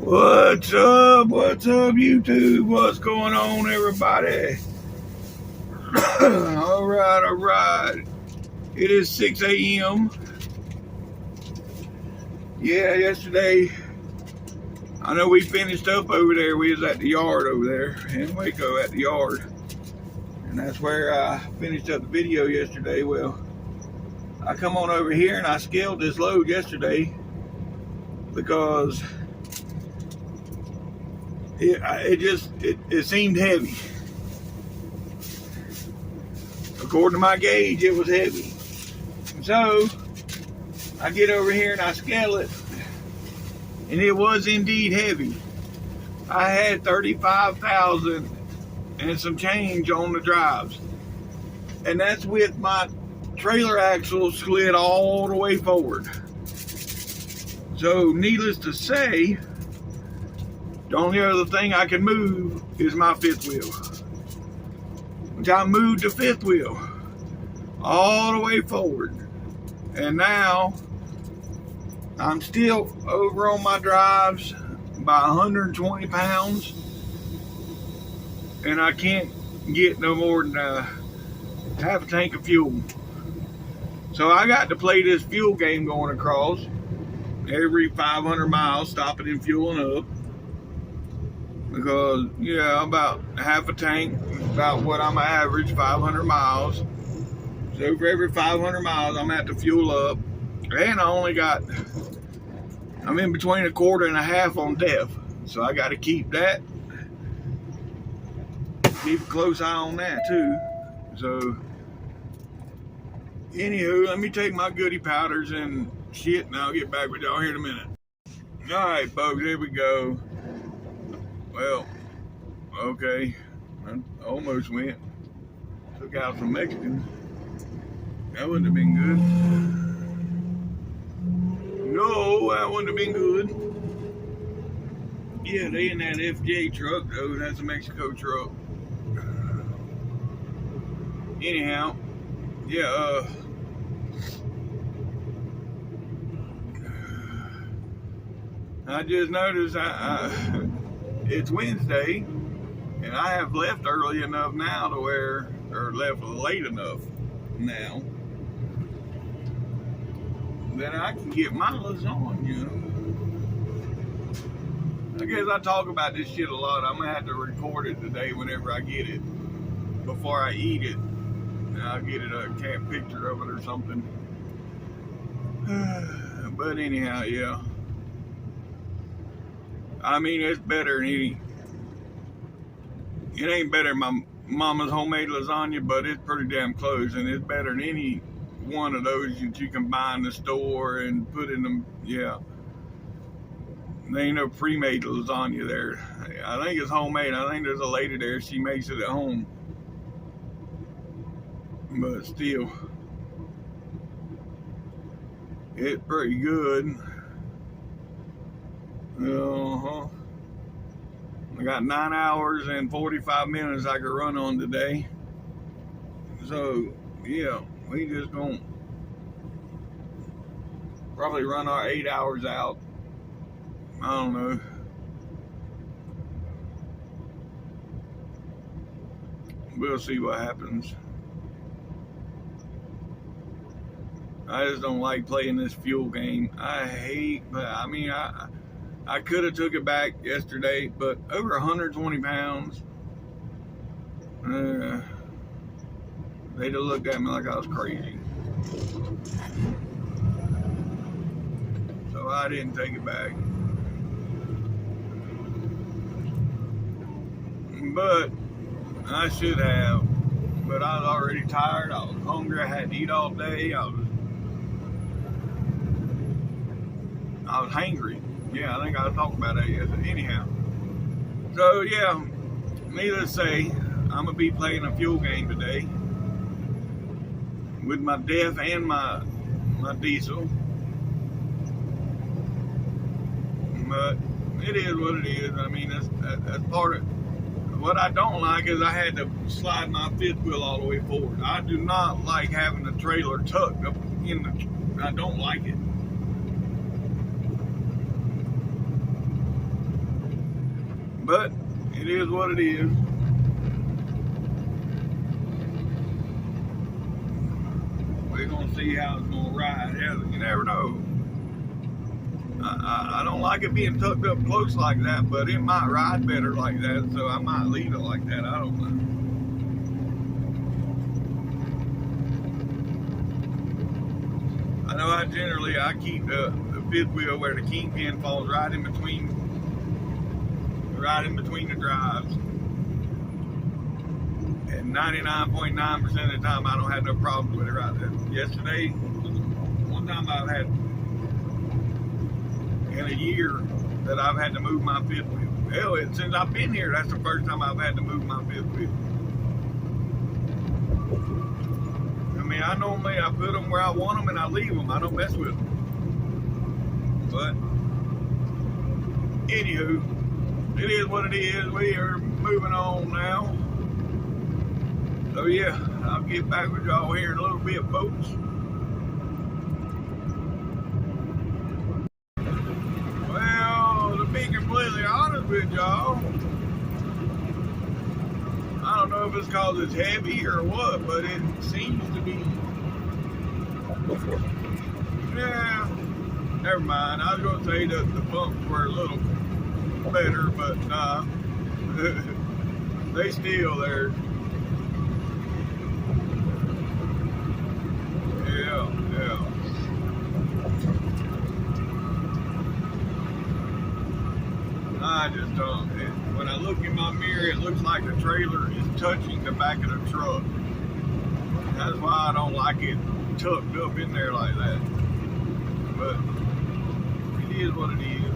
What's up? What's up, YouTube? What's going on, everybody? All right. It is 6 a.m. Yeah, yesterday, I know we finished up over there. We was at the yard over there in Waco at the yard. And that's where I finished up the video yesterday. Well, I come on over here and I scaled this load yesterday because it seemed heavy. According to my gauge, it was heavy. So I get over here and I scale it, and it was indeed heavy. I had 35,000 and some change on the drives, and that's with my trailer axle slid all the way forward. So needless to say, the only other thing I can move is my fifth wheel, which I moved the fifth wheel all the way forward. And now I'm still over on my drives by 120 pounds, and I can't get no more than half a tank of fuel. So I got to play this fuel game going across every 500 miles, stopping and fueling up. Because, yeah, about half a tank, about what I'm average, 500 miles. So for every 500 miles, I'm at to fuel up. And I'm in between a quarter and a half on def. So I got to keep that. Keep a close eye on that too. So, anywho, let me take my goodie powders and shit, and I'll get back with y'all here in a minute. Alright, folks, here we go. Well, okay, I almost went. Took out some Mexicans. That wouldn't have been good. No, that wouldn't have been good. Yeah, they in that FJ truck, though. That's a Mexico truck. Anyhow, yeah, I just noticed it's Wednesday, and I have left early enough now to where, or left late enough now, that I can get my lasagna. I guess I talk about this shit a lot. I'm gonna have to record it today whenever I get it, before I eat it. And I'll get it a camp picture of it or something. But anyhow, yeah. I mean, it's better than it ain't better than my mama's homemade lasagna, but it's pretty damn close, and it's better than any one of those that you can buy in the store and put in them. Yeah, there ain't no pre-made lasagna there. I think it's homemade. I think there's a lady there, she makes it at home, but still, it's pretty good. I got 9 hours and 45 minutes I could run on today. So, yeah, we just gonna probably run our 8 hours out. I don't know. We'll see what happens. I just don't like playing this fuel game. But I mean, I could have took it back yesterday, but over 120 pounds, they'd have looked at me like I was crazy. So I didn't take it back. But I should have. But I was already tired. I was hungry. I had to eat all day. I was hangry. Yeah, I think I talked about that yesterday. Anyhow, so yeah, needless to say, I'm gonna be playing a fuel game today with my def and my diesel. But it is what it is. I mean, that's part of what I don't like is I had to slide my fifth wheel all the way forward. I do not like having the trailer tucked up in the. I don't like it. But it is what it is. We're gonna see how it's gonna ride. You never know. I don't like it being tucked up close like that, but it might ride better like that, so I might leave it like that. I don't know. I know I keep the fifth wheel where the kingpin falls right in between the drives. And 99.9% of the time I don't have no problems with it right there. Yesterday, one time I've had in a year that I've had to move my fifth wheel. Hell, since I've been here, that's the first time I've had to move my fifth wheel. I mean, I put them where I want them and I leave them. I don't mess with them. But, anywho, it is what it is. We are moving on now. So yeah, I'll get back with y'all here in a little bit, folks. Well, to be completely honest with y'all, I don't know if it's because it's heavy or what, but it seems to be. Yeah, never mind. I was going to say that the bumps were a little better, but nah. They still there. Yeah. I just don't. When I look in my mirror, it looks like the trailer is touching the back of the truck. That's why I don't like it tucked up in there like that. But it is what it is.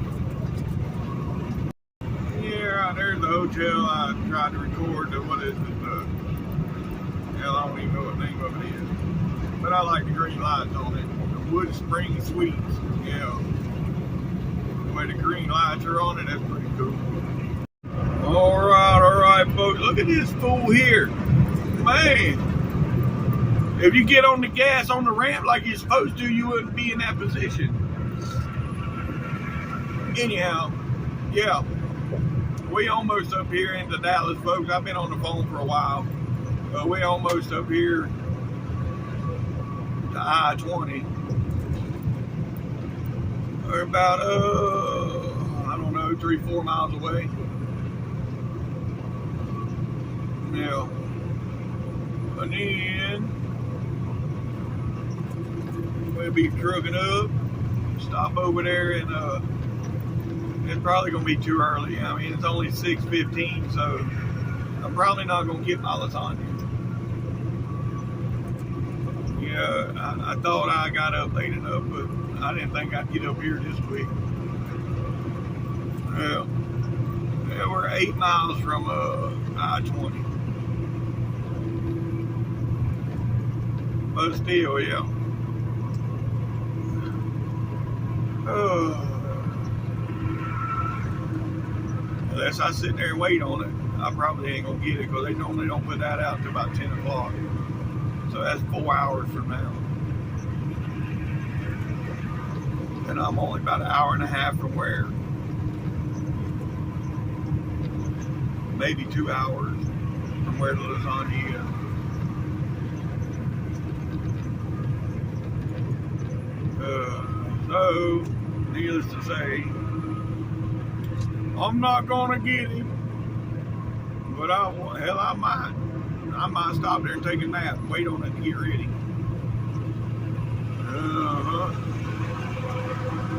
Yeah, right there's the hotel I tried to record. What is it? Hell, I don't even know what the name of it is. But I like the green lights on it. The Wood Spring Suites. Yeah. The way the green lights are on it, that's pretty cool. All right, folks. Look at this fool here. Man. If you get on the gas on the ramp like you're supposed to, you wouldn't be in that position. Anyhow, yeah. We almost up here into Dallas, folks. I've been on the phone for a while. We almost up here to I-20. We're about, I don't know, 3-4 miles away. Yeah. And then we'll be trucking up, stop over there, and it's probably going to be too early. I mean, it's only 6:15, so I'm probably not going to get my lasagna. Yeah, I thought I got up late enough, but I didn't think I'd get up here this quick. Yeah, we're 8 miles from I-20. But still, yeah. Unless I sit there and wait on it, I probably ain't gonna get it because they normally don't put that out until about 10 o'clock. So that's 4 hours from now. And I'm only about an hour and a half from where? Maybe 2 hours from where the lasagna is. So, needless to say, I'm not gonna get him, but I might stop there and take a nap and wait on it to get ready.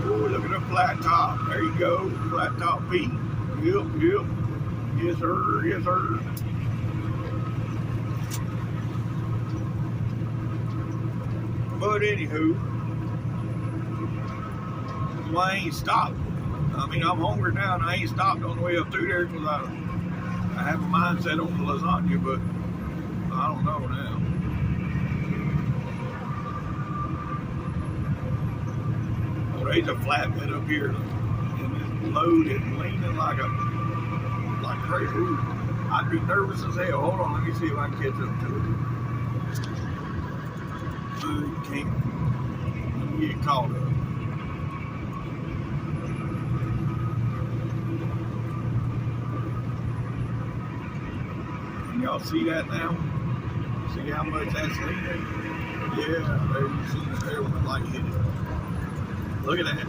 Ooh, look at the flat top. There you go, flat top feet. Yep. Yes, sir. But anywho, well, I ain't stopped. I mean, I'm hungry now, and I ain't stopped on the way up through there because I have a mindset on the lasagna, but I don't know now. Well, there's a flatbed up here, and it's loaded and leaning like crazy. Ooh, I'd be nervous as hell. Hold on, let me see if I can catch up to it. Can't get caught up. y'all see that now? See how much that's leaning? Yeah, there you see it there when the light hit it. Look at that.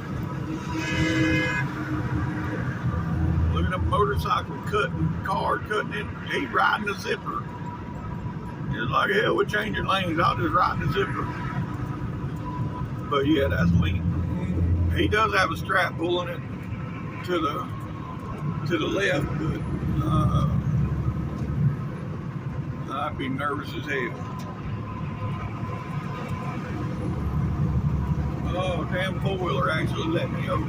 Look at the motorcycle cutting it. He riding the zipper. Just like hell, we're changing lanes. I'll just ride the zipper. But yeah, that's lean. He does have a strap pulling it to the left, but I'd be nervous as hell. Oh, damn four-wheeler actually let me over.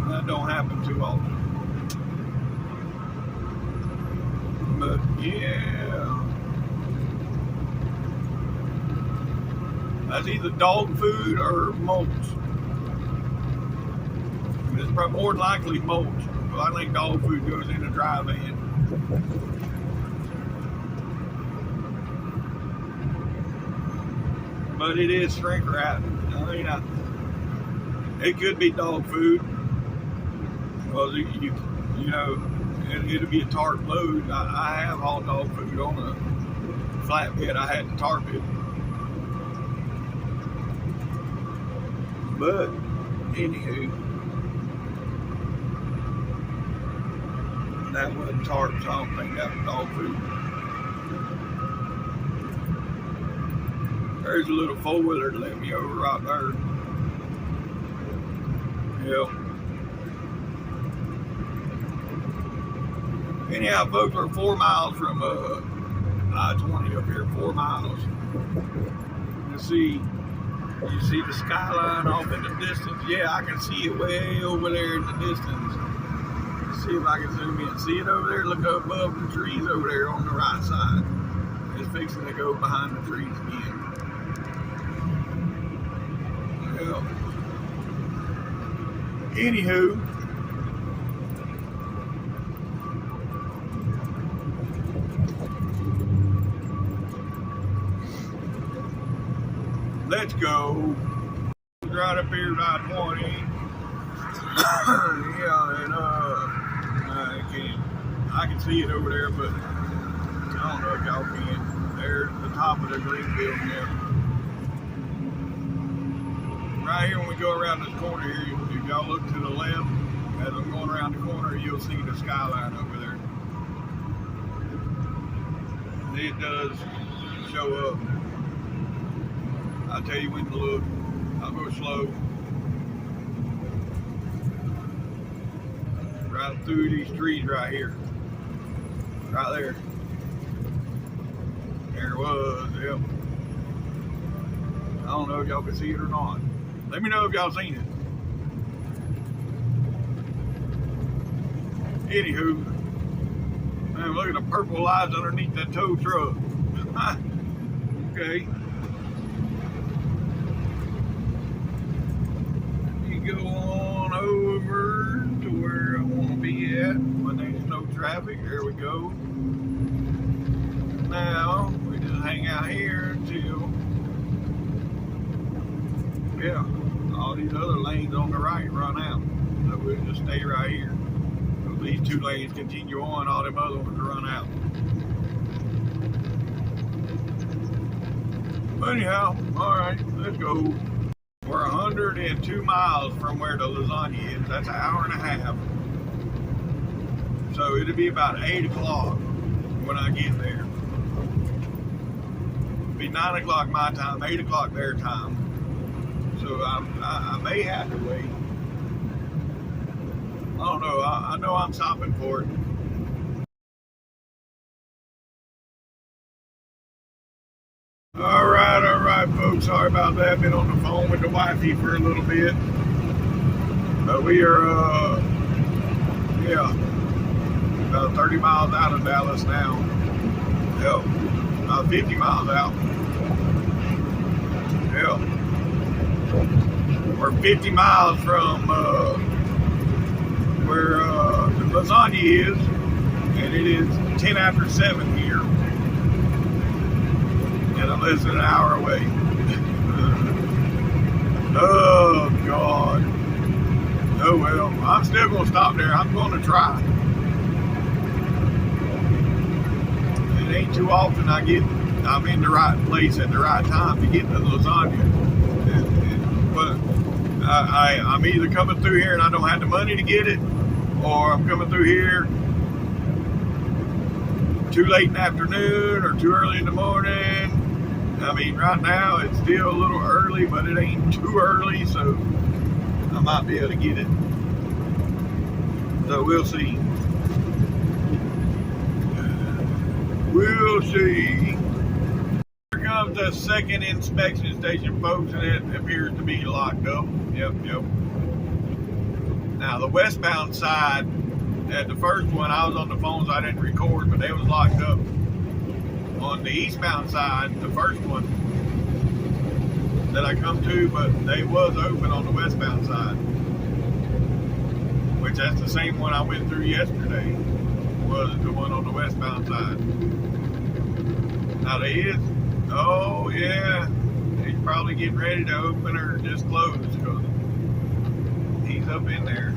That don't happen too often. But yeah, that's either dog food or mulch. It's probably more than likely mulch. Well, I think dog food goes in a dry van. But it is shrink wrap. I mean, it could be dog food. Well, you know, it'll be a tarp load. I have hauled dog food on a flatbed. I had to tarp it. But anywho, that wasn't tarp, so I don't think that was dog food. There's a little four-wheeler to let me over right there. Yep. Anyhow, folks, we're 4 miles from I-20 up here, 4 miles. You see the skyline off in the distance. Yeah, I can see it way over there in the distance. Let's see if I can zoom in. See it over there? Look up above the trees over there on the right side. It's fixing to go behind the trees again. Well, anywho, let's go. Right up here, I-20. Yeah, and I can see it over there, but I don't know if y'all can. There's the top of the green building there. Right here, when we go around this corner here, if y'all look to the left, as I'm going around the corner, you'll see the skyline over there. It does show up. I'll tell you when to look. I'll go slow. Right through these trees right here. Right there. There it was, yep. I don't know if y'all can see it or not. Let me know if y'all seen it. Anywho, man, look at the purple lights underneath that tow truck. Okay. You go on over to where I want to be at when there's no traffic. There we go. Now, we just hang out here until, yeah, all these other lanes on the right run out. So we'll just stay right here. So these two lanes continue on, all them other ones run out. But anyhow, all right, let's go. We're 102 miles from where the lasagna is. That's an hour and a half. So it'll be about 8 o'clock when I get there. It'll be 9 o'clock my time, 8 o'clock their time. So I may have to wait. I don't know. I know I'm stopping for it. All right, folks. Sorry about that. Been on the phone with the wifey for a little bit. But we are, yeah, about 30 miles out of Dallas now. Yep, about 50 miles out. Yep. We're 50 miles from where the lasagna is, and it is 10 after 7 here. And I'm less than an hour away. Oh, God. Oh, well, I'm still going to stop there. I'm going to try. ain't too often I'm in the right place at the right time to get the lasagna. But I'm either coming through here and I don't have the money to get it, or I'm coming through here too late in the afternoon or too early in the morning. I mean, right now it's still a little early, but it ain't too early, so I might be able to get it. So we'll see. We'll see. Here comes the second inspection station, folks, and it appears to be locked up. Yep. Now, the westbound side, at the first one, I was on the phone, so I didn't record, but they was locked up. On the eastbound side, the first one that I come to, but they was open on the westbound side, which that's the same one I went through yesterday, was the one on the westbound side. Now they is, oh yeah, he's probably getting ready to open or just close, because he's up in there.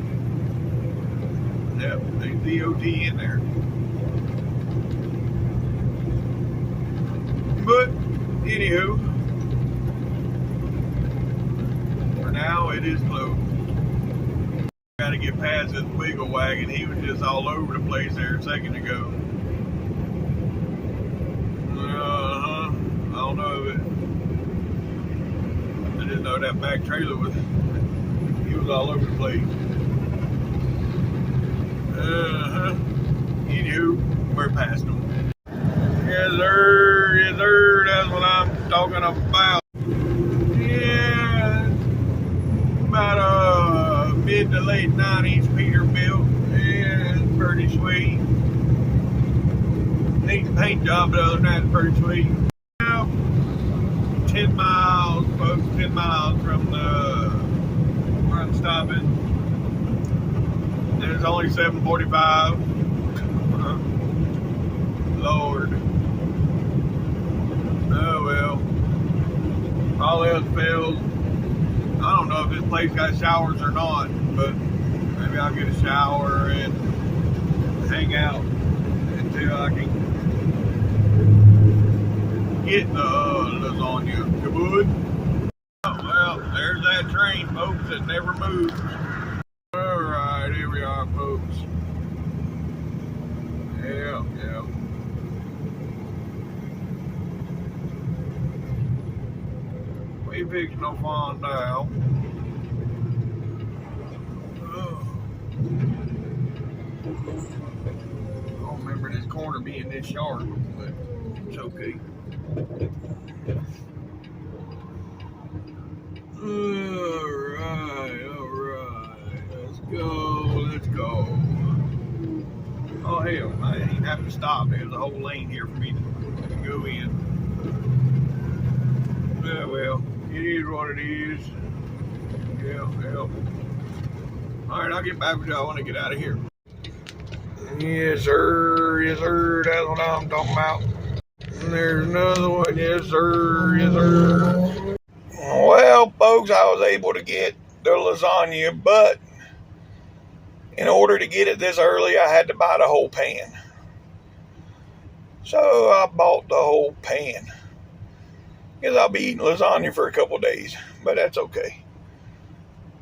Yep, there's DOT in there. But, anywho, for now it is closed. Got to get past this wiggle wagon. He was just all over the place there a second ago. I don't know if I didn't know that back trailer he was all over the place. Anywho, we're past them. Yes, sir, that's what I'm talking about. Yeah, about mid to late 90s Peterbilt. Yeah, it's pretty sweet. Needs a paint job, but other than that, it's pretty sweet. Yeah, 10 miles, folks, 10 miles from where I'm stopping. There's only 7:45. Lord. Oh well. All else fails. I don't know if this place got showers or not, but maybe I'll get a shower and hang out until I can get the lasagna. Good. Oh, well, there's that train, folks, that never moves. Alright, here we are, folks. Yeah. We fixing to find out. I don't remember this corner being this sharp, but it's okay. Alright. Let's go. Oh hell, I didn't even have to stop. There's a whole lane here for me to go in. Yeah, well, it is what it is. Yeah. Alright, I'll get back with y'all when I get out of here. Yes, sir, that's what I'm talking about. And there's another one, yes, sir. Well, folks, I was able to get the lasagna, but in order to get it this early, I had to buy the whole pan. So I bought the whole pan. Because I'll be eating lasagna for a couple days, but that's okay.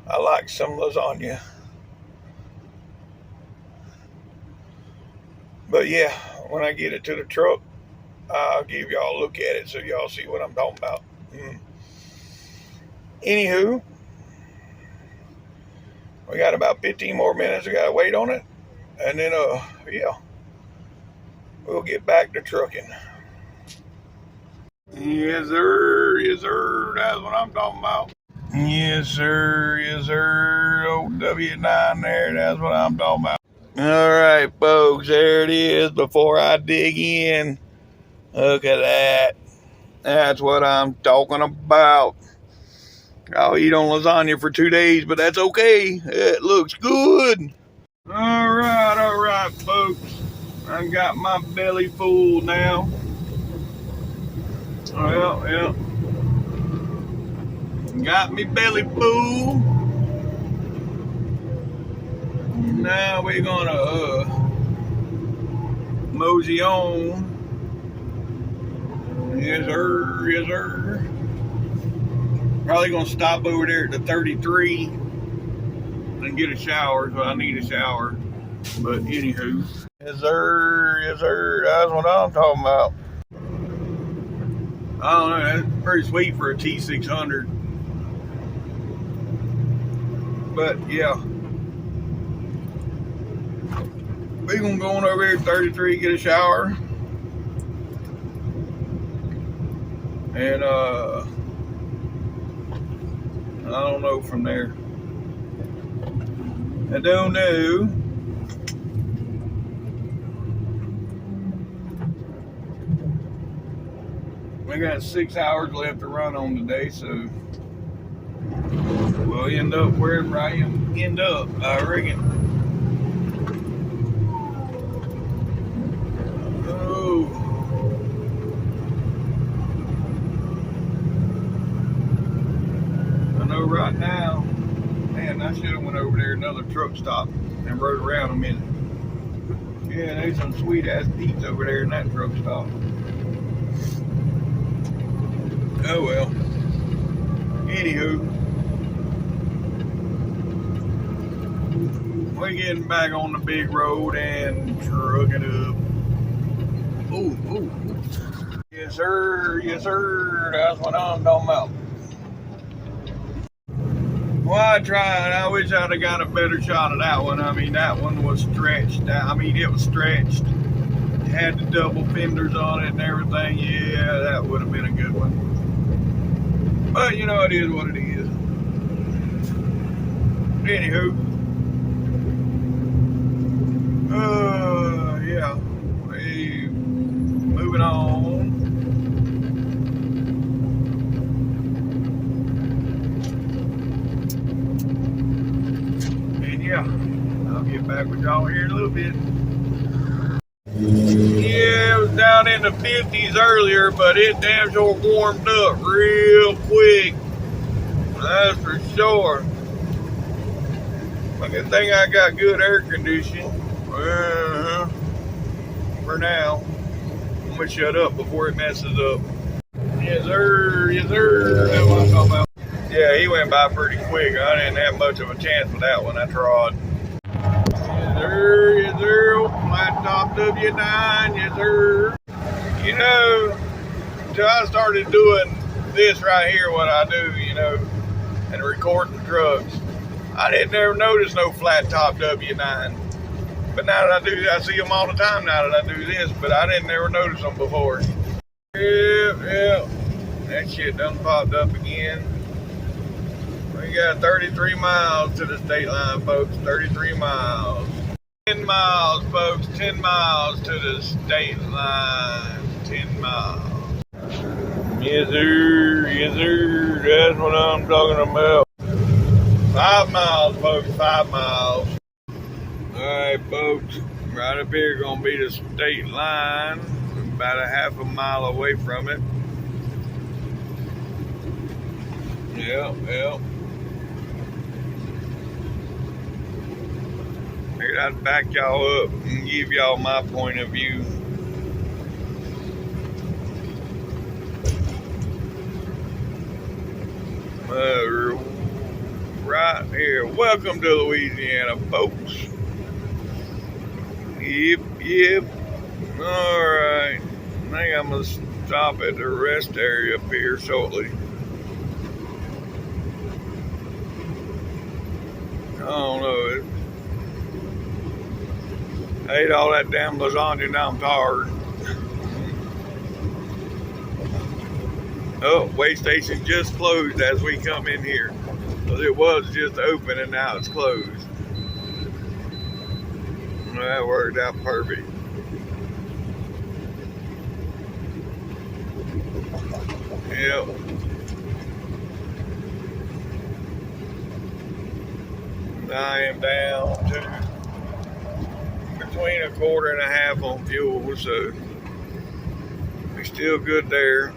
I like some lasagna. But yeah, when I get it to the truck, I'll give y'all a look at it so y'all see what I'm talking about. Anywho, we got about 15 more minutes. We got to wait on it. And then, yeah, we'll get back to trucking. Yes, sir. That's what I'm talking about. Yes, sir. Old W9 there. That's what I'm talking about. All right, folks. There it is. Before I dig in, look at that. That's what I'm talking about. I'll eat on lasagna for 2 days, but that's okay. It looks good. All right, folks. I got my belly full now. Well. Got me belly full. Now we're gonna mosey on Yes, sir. Yes, sir. Probably gonna stop over there at the 33 and get a shower, so I need a shower. But anywho. Yes, sir. Yes, sir. That's what I'm talking about. I don't know. That's pretty sweet for a T600. But yeah. We gonna go on over here at 33, get a shower. And I don't know from there. I don't know. We got 6 hours left to run on today, so we'll end up wherever I end up, I reckon. Oh. I know right now, man, I should have went over there another truck stop and rode around a minute. Yeah, there's some sweet ass peeps over there in that truck stop. Oh well. Anywho, we're getting back on the big road and trucking up. Ooh, ooh, ooh. Yes, sir. Yes, sir. That's what I'm talking about. Well, I tried. I wish I'd have got a better shot of that one. I mean, that one was stretched. I mean, it was stretched. It had the double fenders on it and everything. Yeah, that would have been a good one. But, you know, it is what it is. Anywho. Yeah. We moving on. And yeah, I'll get back with y'all here in a little bit. Yeah, it was down in the 50s earlier, but it damn sure warmed up real quick. That's for sure. But good thing I got good air conditioning. For now. I'm gonna shut up before it messes up. Yes, sir. Yes, sir. That's what I'm talking about. Yeah, he went by pretty quick. I didn't have much of a chance with that one. I tried. Yes, sir. Yes, sir. Flat top W9. Yes, sir. You know, until I started doing this right here, what I do, you know, and recording trucks, I didn't ever notice no flat top W9. But now that I do, I see them all the time now that I do this, but I didn't ever notice them before. Yeah. That shit done popped up again. We got 33 miles to the state line, folks. 33 miles. 10 miles, folks. 10 miles to the state line. 10 miles. Yes, sir. Yes, sir. That's what I'm talking about. 5 miles, folks. 5 miles. Alright, folks. Right up here gonna be the state line. About a half a mile away from it. Yep. Figured I'd back y'all up and give y'all my point of view. Right here. Welcome to Louisiana, folks. Yep. Alright. I think I'm gonna stop at the rest area up here shortly. I don't know. I ate all that damn lasagna, now I'm tired. Oh, weigh station just closed as we come in here. Because it was just open and now it's closed. Well, that worked out perfect. Yep. I am down to between a quarter and a half on fuel, so we're still good there.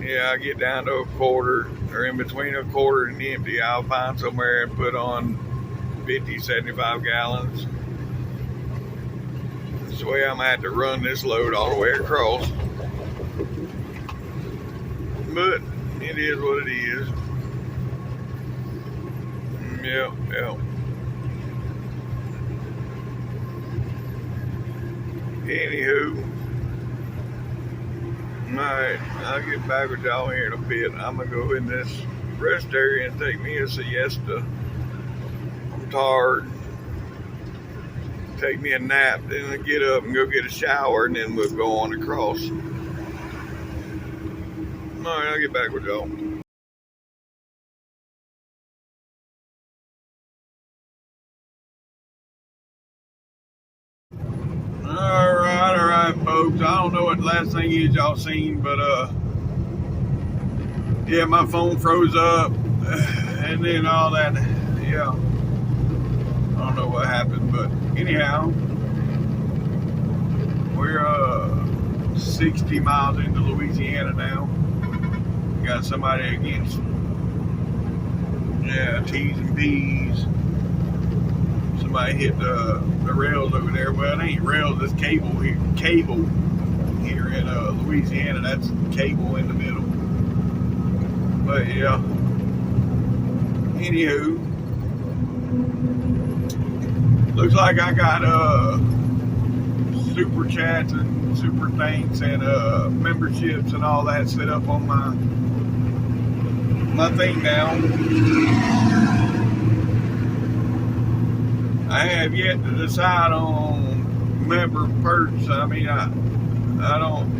Yeah, I get down to a quarter or in between a quarter and empty, I'll find somewhere and put on 50, 75 gallons. That's the way I'm gonna have to run this load all the way across. But it is what it is. Yep, yep. Anywho, alright, I'll get back with y'all here in a bit. I'm gonna go in this rest area and take me a siesta. I'm tired. Take me a nap, then I'll get up and go get a shower, and then we'll go on across. Alright, I'll get back with y'all. Alright, folks. I don't know what the last thing is y'all seen, but yeah, my phone froze up, and then all that. Yeah, I don't know what happened, but anyhow, we're 60 miles into Louisiana now. Got somebody against T's and P's. Somebody hit the rails over there. Well, it ain't rails, it's cable here. Cable here in Louisiana. That's cable in the middle. But yeah. Anywho, looks like I got super chats and super thanks and memberships and all that set up on my thing now. I have yet to decide on member perks. I mean, I don't,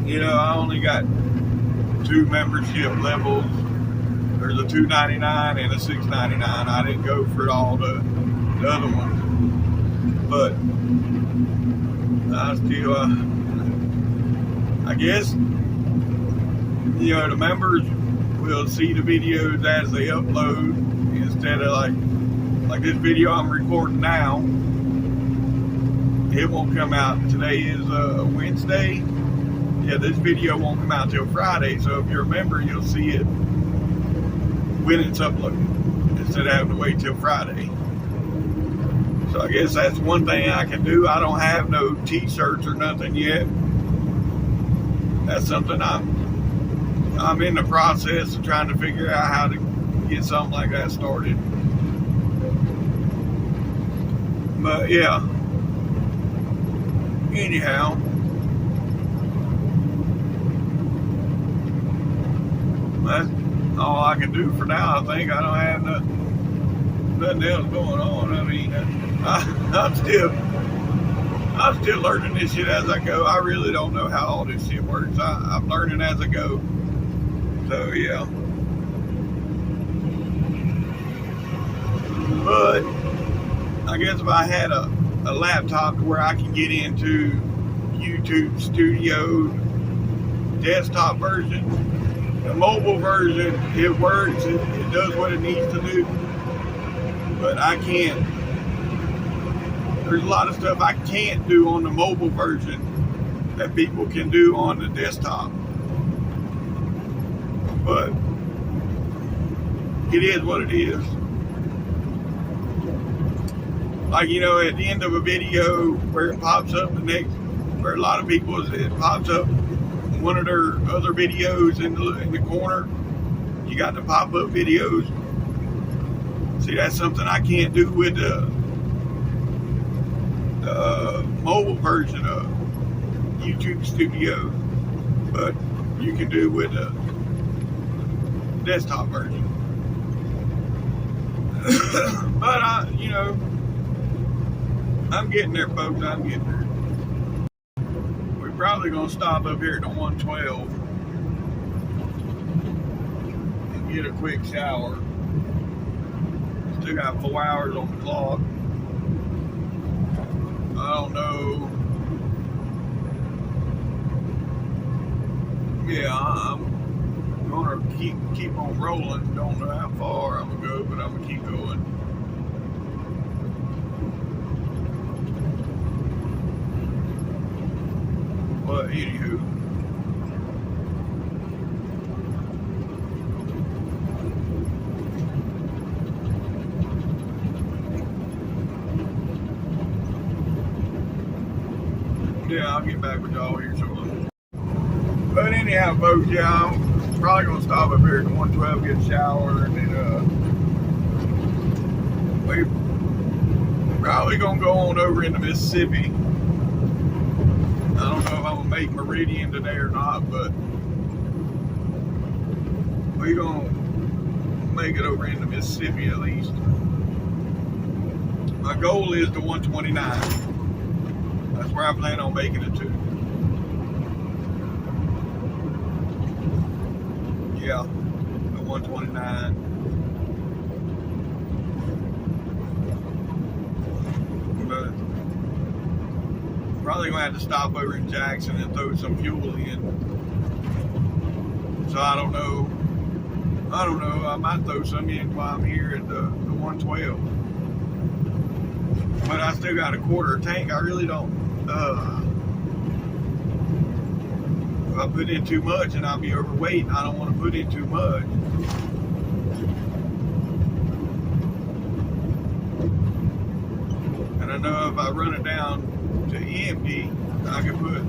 I only got 2 membership levels. There's a $2.99 and a $6.99. I didn't go for all the other ones, but I still, I guess, the members will see the videos as they upload instead of like this video I'm recording now. It won't come out. Today is Wednesday. Yeah, this video won't come out till Friday. So if you're a member, you'll see it when it's uploaded instead of having to wait till Friday. So I guess that's one thing I can do. I don't have no t-shirts or nothing yet. That's something I'm in the process of trying to figure out how to get something like that started. But yeah. Anyhow. That's all I can do for now, I think. I don't have nothing else going on. I mean, I'm still learning this shit as I go. I really don't know how all this shit works. I'm learning as I go. So yeah. But I guess if I had a laptop where I can get into YouTube Studio desktop version, the mobile version, it works, it does what it needs to do, but I can't. There's a lot of stuff I can't do on the mobile version that people can do on the desktop. But it is what it is. Like, at the end of a video where it pops up where a lot of people, it pops up one of their other videos in the corner. You got the pop-up videos. See, that's something I can't do with the mobile version of YouTube Studio, but you can do with the desktop version. But I'm getting there, folks. I'm getting there. We're probably gonna stop up here at the 112 and get a quick shower. Still got 4 hours on the clock. I don't know. Yeah, I'm gonna keep on rolling. Don't know how far I'm gonna go, but I'm gonna keep going. But anywho, Yeah, I'll get back with y'all here shortly. But anyhow, folks, yeah, I'm probably gonna stop up here at 112, get a shower, and then we probably gonna go on over into Mississippi. I don't know if I'm gonna make Meridian today or not, but we gonna make it over into Mississippi at least. My goal is to 129. That's where I plan on making it to. Yeah, the 129. But probably gonna have to stop over in Jackson and throw some fuel in. So I don't know. I might throw some in while I'm here at the 112. But I still got a quarter tank. I really don't. If I put in too much and I'll be overweight, and I don't want to put in too much. And I know if I run it down to empty, I can put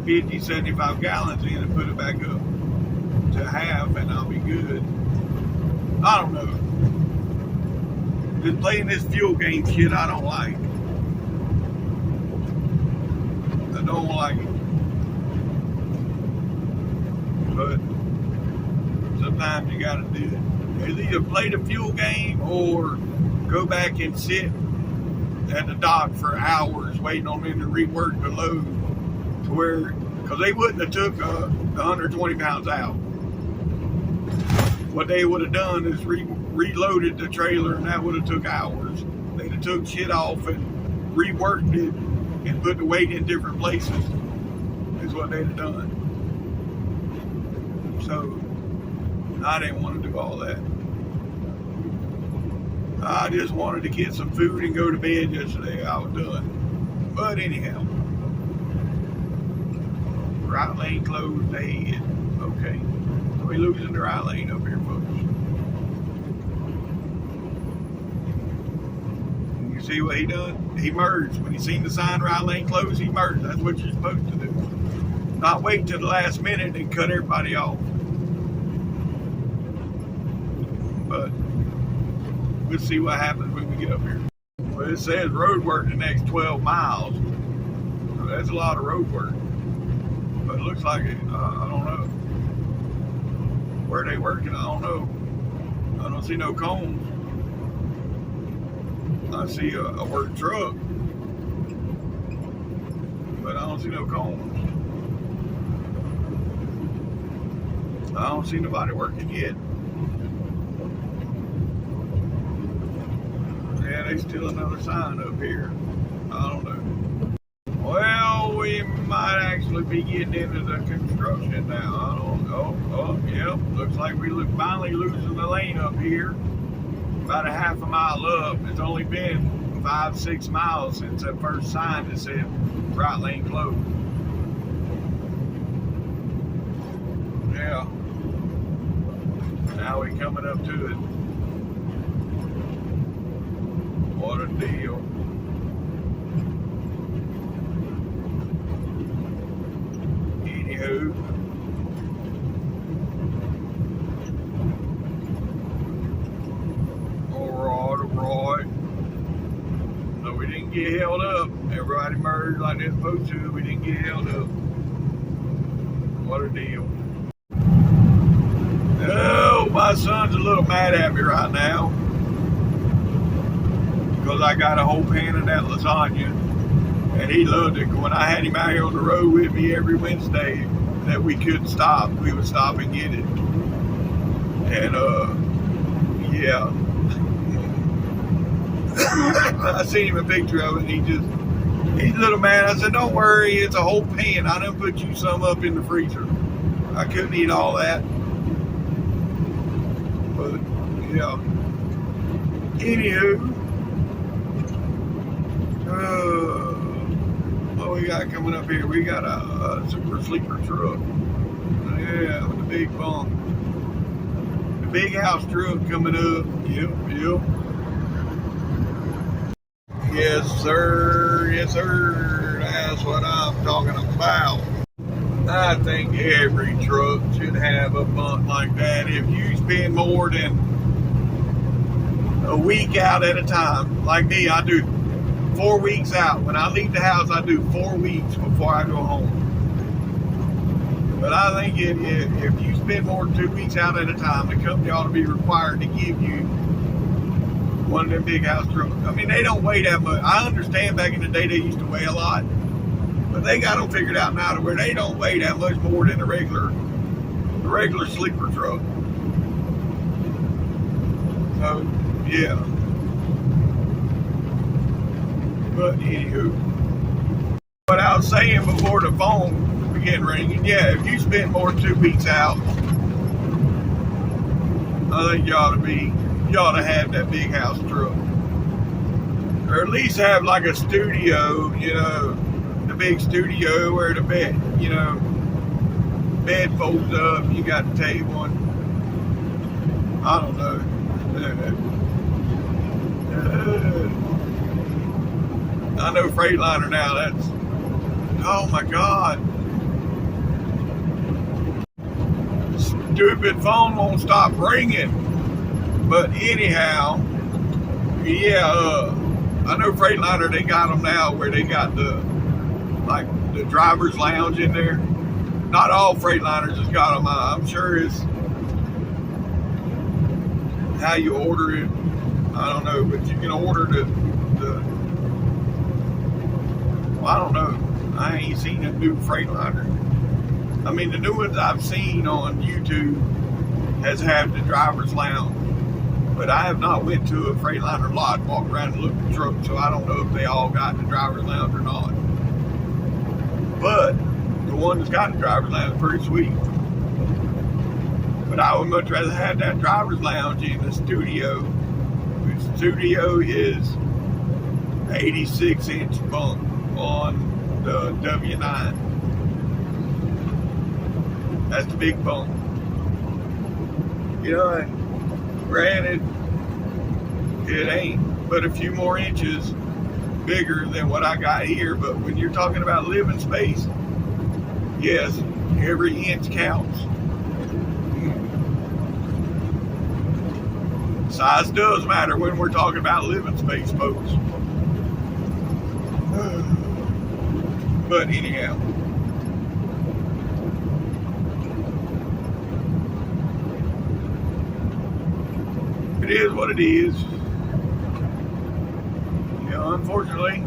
50, 75 gallons in and put it back up to half, and I'll be good. I don't know. Just playing this fuel game shit I don't like. I don't like it. But sometimes you gotta do it. It's either play the fuel game or go back and sit at the dock for hours waiting on them to rework the load to where, because they wouldn't have took 120 pounds out. What they would have done is reloaded the trailer, and that would have took hours. They'd have took shit off and reworked it and put the weight in different places, is what they'd have done. So I didn't want to do all that. I just wanted to get some food and go to bed yesterday. I was done. But anyhow, right lane closed ahead. Okay, so we losing the right lane up here, folks. You see what he done? He merged. When he seen the sign right lane closed, he merged. That's what you're supposed to do. Not wait till the last minute and cut everybody off. But we'll see what happens when we get up here. Well, it says road work the next 12 miles. So that's a lot of road work. But it looks like it, I don't know. Where they working, I don't know. I don't see no cones. I see a work truck. But I don't see no cones. I don't see nobody working yet. Yeah, there's still another sign up here. I don't know. Well, we might actually be getting into the construction now. I don't know. Oh, yep. Looks like we finally losing the lane up here. About a half a mile up. It's only been 5-6 miles since that first sign that said right lane closed. Yeah. Now we're coming up to it. What a deal. Anywho. Alright. So we didn't get held up. Everybody merged like they're supposed to. We didn't get held up. What a deal. Oh, my son's a little mad at me right now. Because I got a whole pan of that lasagna. And he loved it. When I had him out here on the road with me every Wednesday that we couldn't stop, we would stop and get it. And, yeah. I seen him a picture of it, and he's a little mad. I said, don't worry, it's a whole pan. I done put you some up in the freezer. I couldn't eat all that. But, yeah. Anywho. What we got coming up here? We got a super sleeper truck. Yeah, with the big bunk. The big house truck coming up. Yep. Yes, sir. Yes, sir. That's what I'm talking about. I think every truck should have a bunk like that. If you spend more than a week out at a time, like me, I do 4 weeks out. When I leave the house, I do 4 weeks before I go home. But I think if you spend more than 2 weeks out at a time, the company ought to be required to give you one of them big house trucks. I mean, they don't weigh that much. I understand back in the day they used to weigh a lot, but they got them figured out now to where they don't weigh that much more than a regular sleeper truck. So, yeah. But anywho, what I was saying before the phone began ringing, yeah, if you spend more than 2 weeks out, I think you ought to have that big house truck. Or at least have like a studio, you know, the big studio where the bed, you know, bed folds up, you got the table, and I don't know. I know Freightliner now, that's, oh my God. Stupid phone won't stop ringing. But anyhow, yeah, I know Freightliner, they got them now where they got the driver's lounge in there. Not all Freightliners has got them. I'm sure it's how you order it. I don't know, but you can order well, I don't know. I ain't seen a new Freightliner. I mean, the new ones I've seen on YouTube has had the driver's lounge. But I have not went to a Freightliner lot, walked around and looked at the truck, so I don't know if they all got the driver's lounge or not. But the one that's got the driver's lounge is pretty sweet. But I would much rather have that driver's lounge in the studio. The studio is 86-inch bunk on the W9. That's the big bunk. You know, granted, it ain't but a few more inches bigger than what I got here, but when you're talking about living space, yes, every inch counts. Size does matter when we're talking about living space, folks. But anyhow, it is what it is. You know, unfortunately,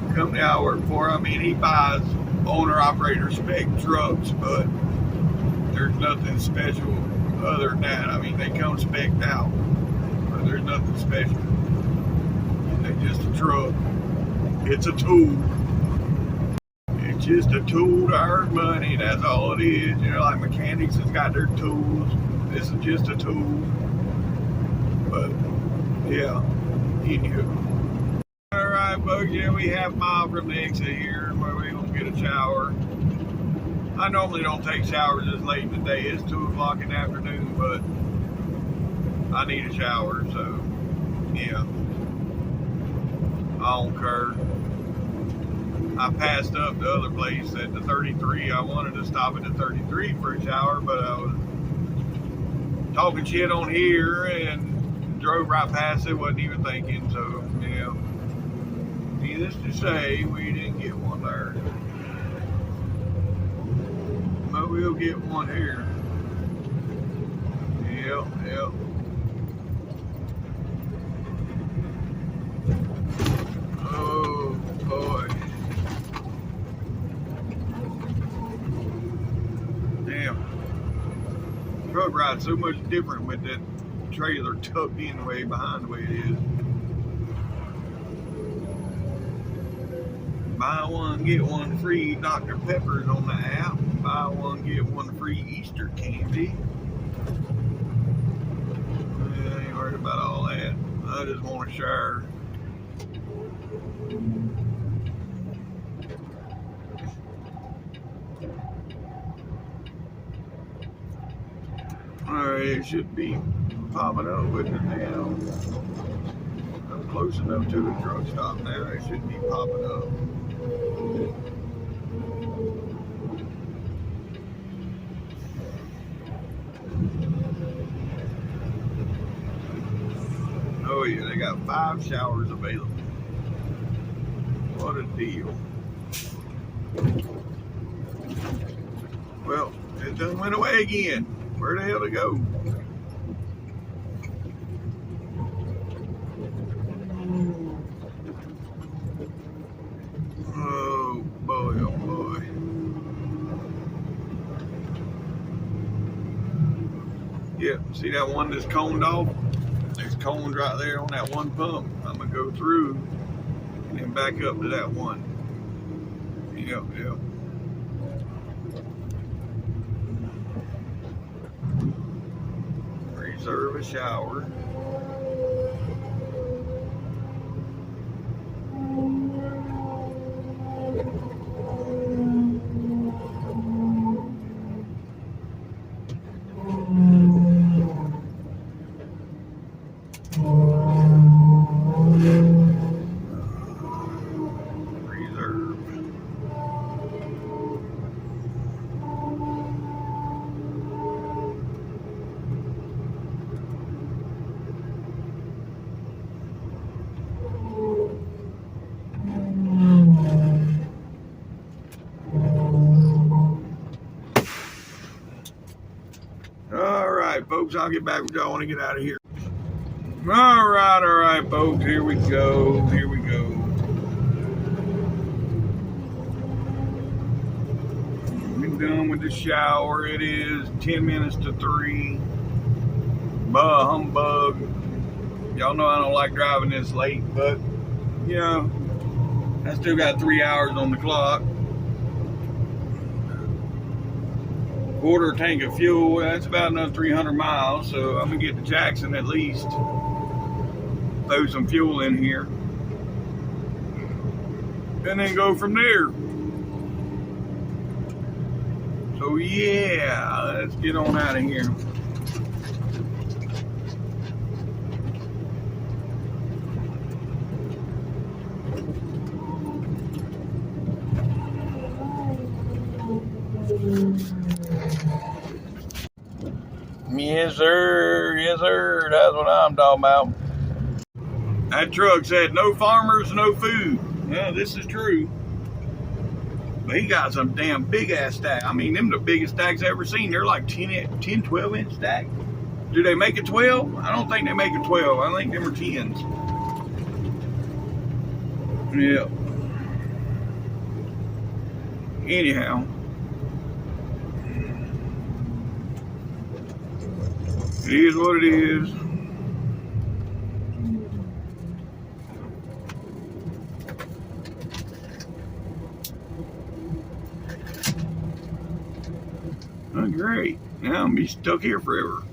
the company I work for, I mean, he buys owner-operator spec trucks, but there's nothing special other than that. I mean, they come spec'd out, but there's nothing special. They're just a truck. It's a tool. It's just a tool to earn money. That's all it is. You know, like mechanics has got their tools. This is just a tool. But yeah, anywho. All right, folks. Yeah, we have mile from the exit here, where we gonna get a shower. I normally don't take showers this late in the day. It's 2 o'clock in the afternoon, but I need a shower, so yeah. I don't care. I passed up the other place at the 33. I wanted to stop at the 33 for a shower, but I was talking shit on here and drove right past it, wasn't even thinking, so yeah. Needless to say, we didn't get one there. But we'll get one here. Yep. Oh boy. Damn. Truck ride's so much different with that trailer tucked in way behind the way it is. Buy one, get one free Dr. Peppers on the app. Buy one, get one free Easter candy. I ain't worried about all that. I just want a shower. Alright, it should be popping up with it now. I'm close enough to the truck stop now. It should be popping up. Oh yeah, they got 5 showers available. What a deal. Well, it done went away again. Where the hell to go? Oh boy, oh boy. Yeah, see that one that's coned off? There's cones right there on that one pump. I'm gonna go through and then back up to that one. Yep, yep. Reserve a shower. Reserve. All right, folks, I'll get back with y'all. I want to get out of here. All right, folks. Here we go. Here we go. We're done with the shower. It is 10 minutes to 3. Bah humbug. Y'all know I don't like driving this late, but you know, I still got 3 hours on the clock. Quarter tank of fuel. That's about another 300 miles. So I'm gonna get to Jackson at least. Throw some fuel in here, and then go from there. So yeah, let's get on out of here. Yes, sir. Yes, sir. That's what I'm talking about. That truck said no farmers, no food. Well, this is true. But he got some damn big ass stack. I mean, them the biggest stacks I ever seen. They're like 10, 12 inch stack. Do they make it 12? I don't think they make it 12. I think them are 10s. Yeah. Anyhow. It is what it is. Oh, great. Now I'm gonna be stuck here forever.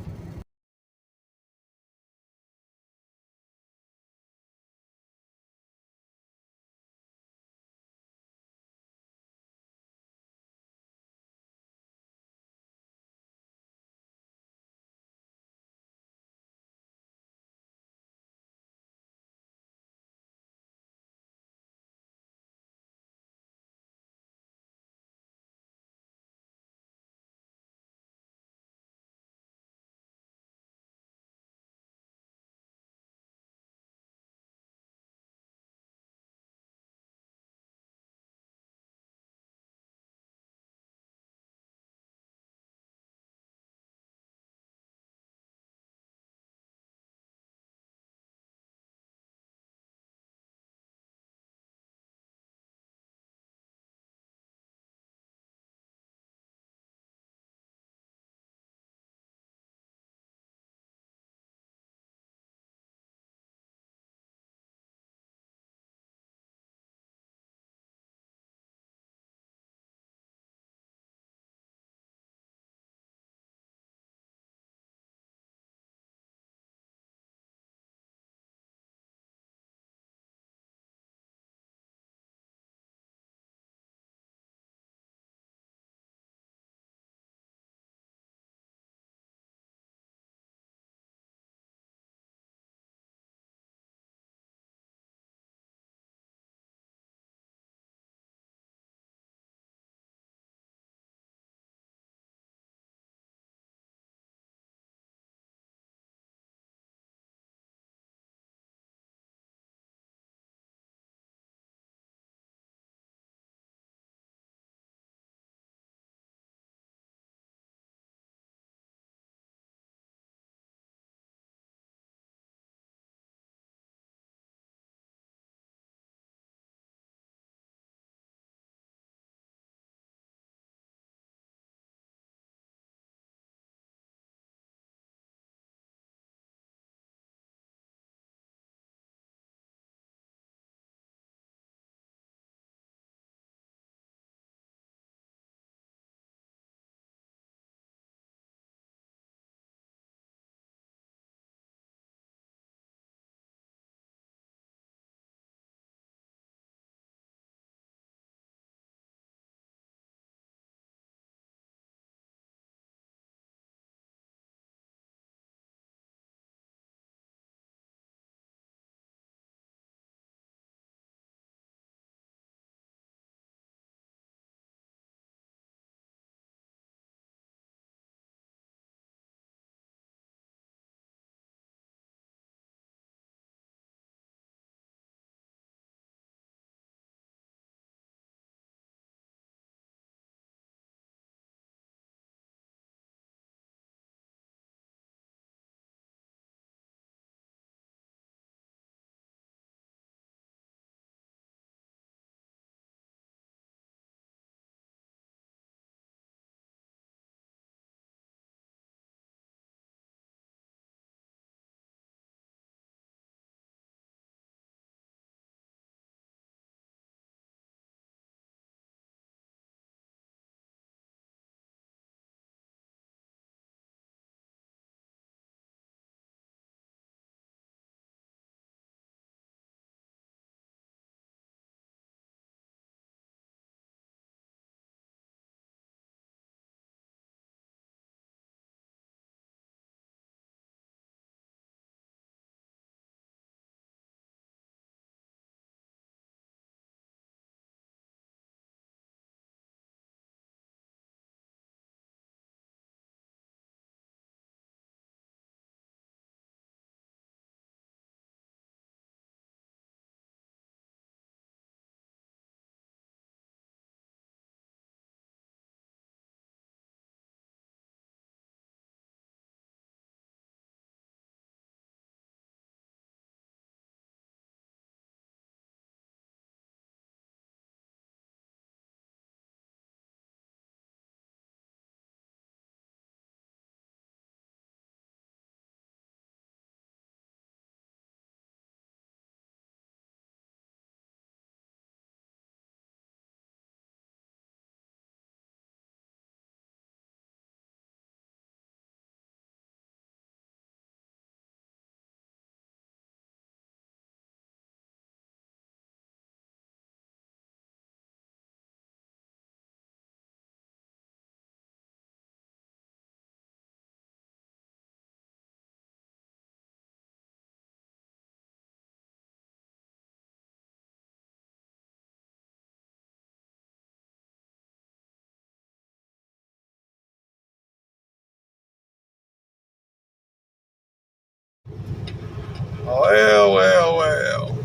Well.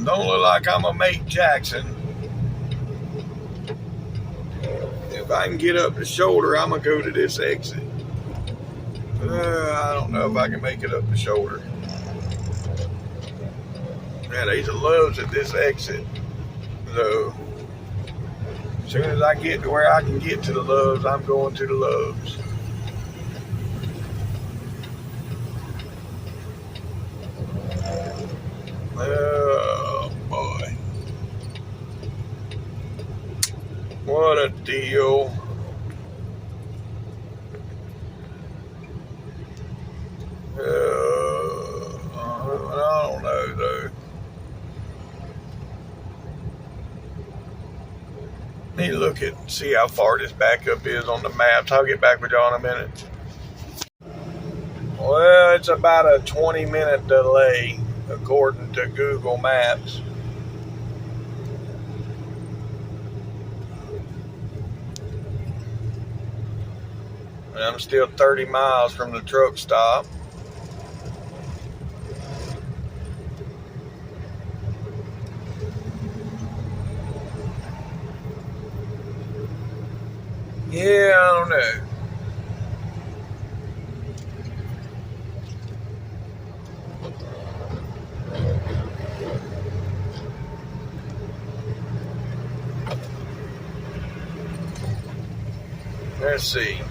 Don't look like I'm gonna make Jackson. If I can get up the shoulder, I'm gonna go to this exit. I don't know if I can make it up the shoulder. Yeah, there's a Love's at this exit. So, as soon as I get to where I can get to the Love's, I'm going to the Love's. Oh, boy. What a deal. I don't know, though. Need to look at, see how far this backup is on the maps. I'll get back with y'all in a minute. Well, it's about a 20-minute delay, according to Google Maps. And I'm still 30 miles from the truck stop. Yeah, I don't know. Let's see.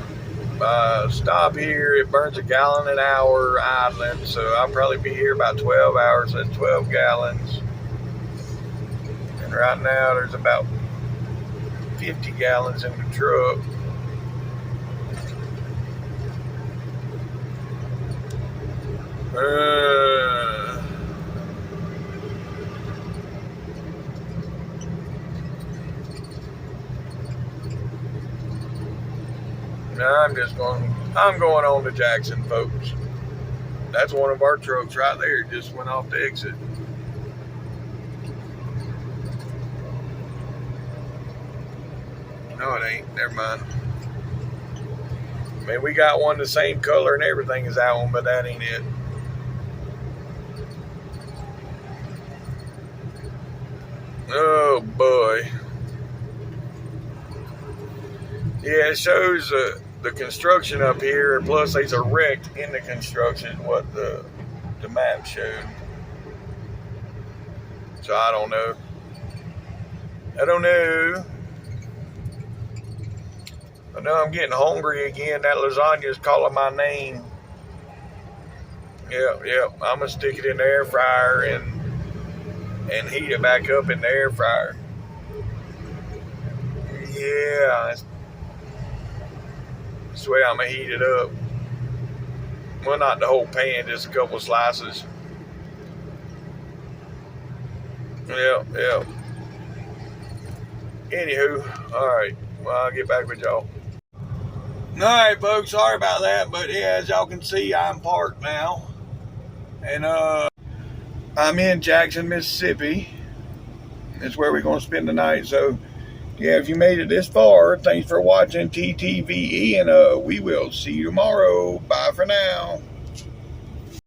Stop here, it burns a gallon an hour idling, so I'll probably be here about 12 hours. That's 12 gallons. And right now there's about 50 gallons in the truck. I'm going on to Jackson, folks. That's one of our trucks right there. Just went off the exit. No, it ain't. Never mind. I mean, we got one the same color and everything as that one, but that ain't it. Oh, boy. Yeah, it shows the construction up here, and plus there's a wreck in the construction, what the map showed. So I don't know. I know I'm getting hungry again. That lasagna's calling my name. Yep. I'm gonna stick it in the air fryer and heat it back up in the air fryer. Yeah, that's the way I'm gonna heat it up. Well, not the whole pan, just a couple of slices. Yep. Anywho, all right. Well, I'll get back with y'all. All right, folks. Sorry about that, but yeah, as y'all can see, I'm parked now, and I'm in Jackson, Mississippi. That's where we're gonna spend the night. So, yeah, if you made it this far, thanks for watching TTVE, and we will see you tomorrow. Bye for now.